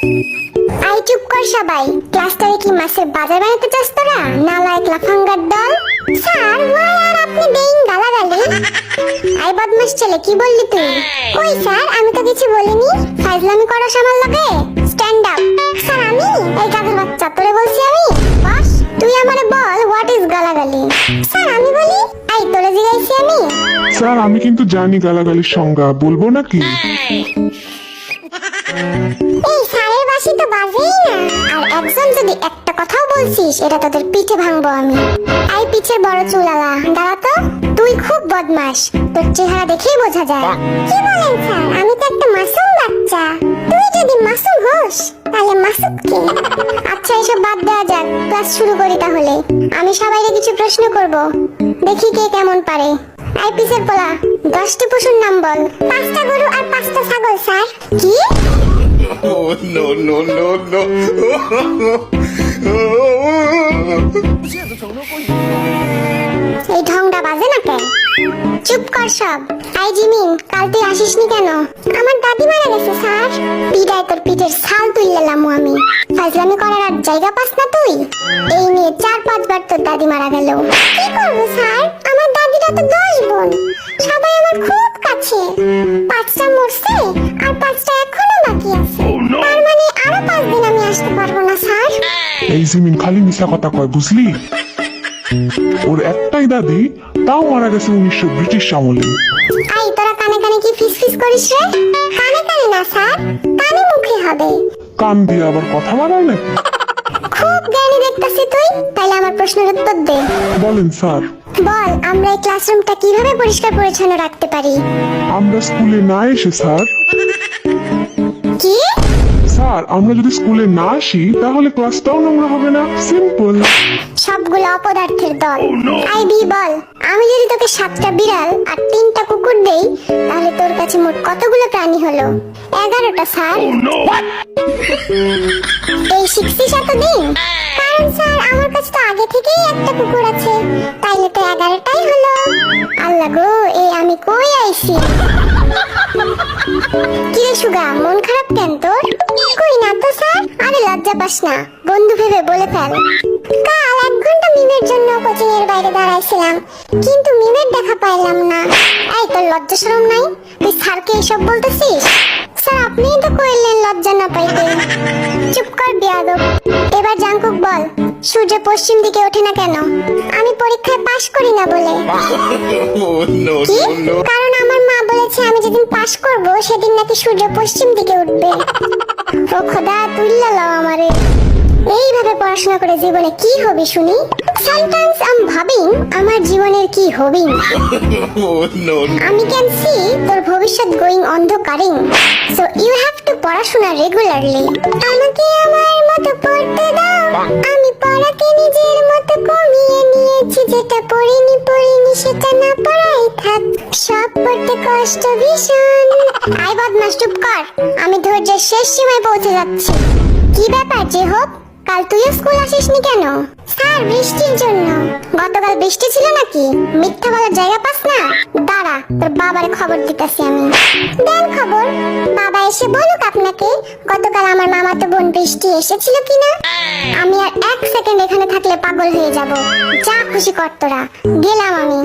I চুপ কর সবাই। ক্লাসটারে কি মাছের বাজার বানাতে চাস তোরা? নালায়েক লাফাঙ্গার দল। স্যার ওয়াই আর আপনি বেইং গালাগালি? আই বদমাশ ছেলে, কি বললি তুই? কই স্যার, আমি তো কিছু বলিনি। ফাজলামি করো আমার লগে? Stand up. স্যার আমি? এই গাধার বাচ্চা, তোরে বলছি আমি? বস, তুই আমারে বল হোয়াট ইজ গালাগালি? স্যার আমি বলি? আই তোরে জিজ্ঞাসি আমি? স্যার আমি কিন্তু জানি গালাগালির সংজ্ঞা, বলবো নাকি? এই স্যারের বাসি তো বাজেই না। আর একজন যদি একটা কথাও বলছিস, এটা তোদের পিঠে ভাঙবো আমি। আই পিছের বড় চুলালা, দাঁড়া তো। তুই খুব বদমাশ, তোর চেহারা দেখেই বোঝা যায়। কি বলেন স্যার? আমি তো একটা মাসুম বাচ্চা। তুই যদি মাসুম হোস তাহলে মাসুদ কে? আচ্ছা এসব বাদ দেওয়া যাক, ক্লাস শুরু করি তাহলে। আমি সবাইকে কিছু প্রশ্ন করব, দেখি কে কেমন পারে। আই পিছের পোলা, 10টি পশুর নাম বল। 5টা গরু আর 5টা ছাগল স্যার। কি? Oh, no, no, no, no. এই ঢংটা বাজে না কেন? চুপ কর সব। আই জিমিন, কাল তুই আসিসনি কেন? আমার দাদি মারা গেছে স্যার। পিটায় তোর পিঠের ছাল তুললাম আমি। ফাজলামি করার আর জায়গা পাস না তুই? এই নিয়ে 4-5 বার তোর দাদি মারা গেল। কি করবো স্যার, আমার দাদিরা তো 10 বোন, সবাই আমার খুব কাছে। 5টা মরছে আর 5টা এখনো বাকি আছে। তার মানে আরো 5 দিন আমি আসতে পারবো না স্যার। এই জিমিন খালি মিশা কথা কয়, বুঝলি? ওর একটাই দাদি, তাও মারা গেছে 1900 ব্রিটিশ আমলে। আই তোরা কানে কানে কি ফিস করিস রে? কানে কানে না স্যার, কানে মুখে হবে। কান দিয়ে আবার কথা বাড়ায় নাকি? খুব জ্ঞানী দেখতাছি তুই। তাইলে আমার প্রশ্নের উত্তর দে। বলেন স্যার। বল, আমরা এই ক্লাসরুমটা কিভাবে পরিষ্কার পরিচ্ছন্ন রাখতে পারি? আমরা স্কুলে না এসে স্যার। কি? স্যার আমরা যদি স্কুলে না আসি তাহলে ক্লাসটাও নোংরা হবে না, সিম্পল। সবগুলো অপদার্থের দল। আইবি বল, আমি যদি তোকে 7টা বিড়াল আর 3টা কুকুর দেই, তাহলে তোর কাছে মোট কতগুলো প্রাণী হলো? 11টা স্যার। এই শিখছিস এতদিন? কারণ স্যার আমার কাছে তো আগে থেকেই একটা কুকুর আছে, তাইলে তো 11টাই হলো। আল্লাহ গো, এই আমি কই আইছি? কি রে সুগা, মন খারাপ কেন তোর? কই না তো স্যার। আরে লজ্জা পাস না, বন্ধু ভেবে বলে ফেল। কাল 1 ঘন্টা মিমের জন্য কোচিং এর বাইরে দাঁড়াইছিলাম, কিন্তু মিমের দেখা পাইলাম না। এই তোর লজ্জা শরম নাই? তুই স্যারকে এসব বলতেছিস? স্যার আপনিই তো কইলেন লজ্জা না পাইতে। চুপ কর বেয়াদব। এবার জাঙ্কুক বল, সূর্য পশ্চিম দিকে ওঠে না কেন? আমি পরীক্ষায় পাশ করি না বলে। Oh, no, কি? no, no. কারণ আমার মা বলেছে আমি যেদিন পাশ করব সেদিন নাকি সূর্য পশ্চিম দিকে উঠবে। ও খোদা, তুইল্লা লাও আমারে। এইভাবে পড়াশোনা করে জীবনে কি হবে শুনি? সামটাইমস আই এম ভাবিং আমার জীবনের কি হবিং। Oh, no, no. আমি ক্যান সি তোর ভবিষ্যৎ গোয়িং অন্ধকারিং। সো ইউ হ্যাভ টু পড়াশোনা রেগুলারলি। আমাকে আমার মতো পড়তে দাও, আমি পড়াকে নিজের মতো কমিয়ে নিয়েছি। যেটা পড়িনি সেটা না পড়াই থাক, সব পড়তে কষ্ট ভীষণ। আই বদমাস চুপ কর, আমি ধৈর্যের শেষ সীমায় পৌঁছে যাচ্ছি। কি ব্যাপার যে হোক, কাল তুইও স্কুল আসিসনি কেন? স্যার বৃষ্টির জন্য। গতকাল বৃষ্টি ছিল নাকি? মিথ্যা বলার জায়গা পাস না? দাঁড়া, তোর বাবার খবর দিতেছি আমি। দেন খবর। বাবা এসে বলুক আপনাকে গতকাল আমার মামাতো বোন বৃষ্টি এসেছিল কিনা। আমি আর 1 সেকেন্ড এখানে থাকলে পাগল হয়ে যাব। যা খুশি কর তোরা, গেলাম আমি।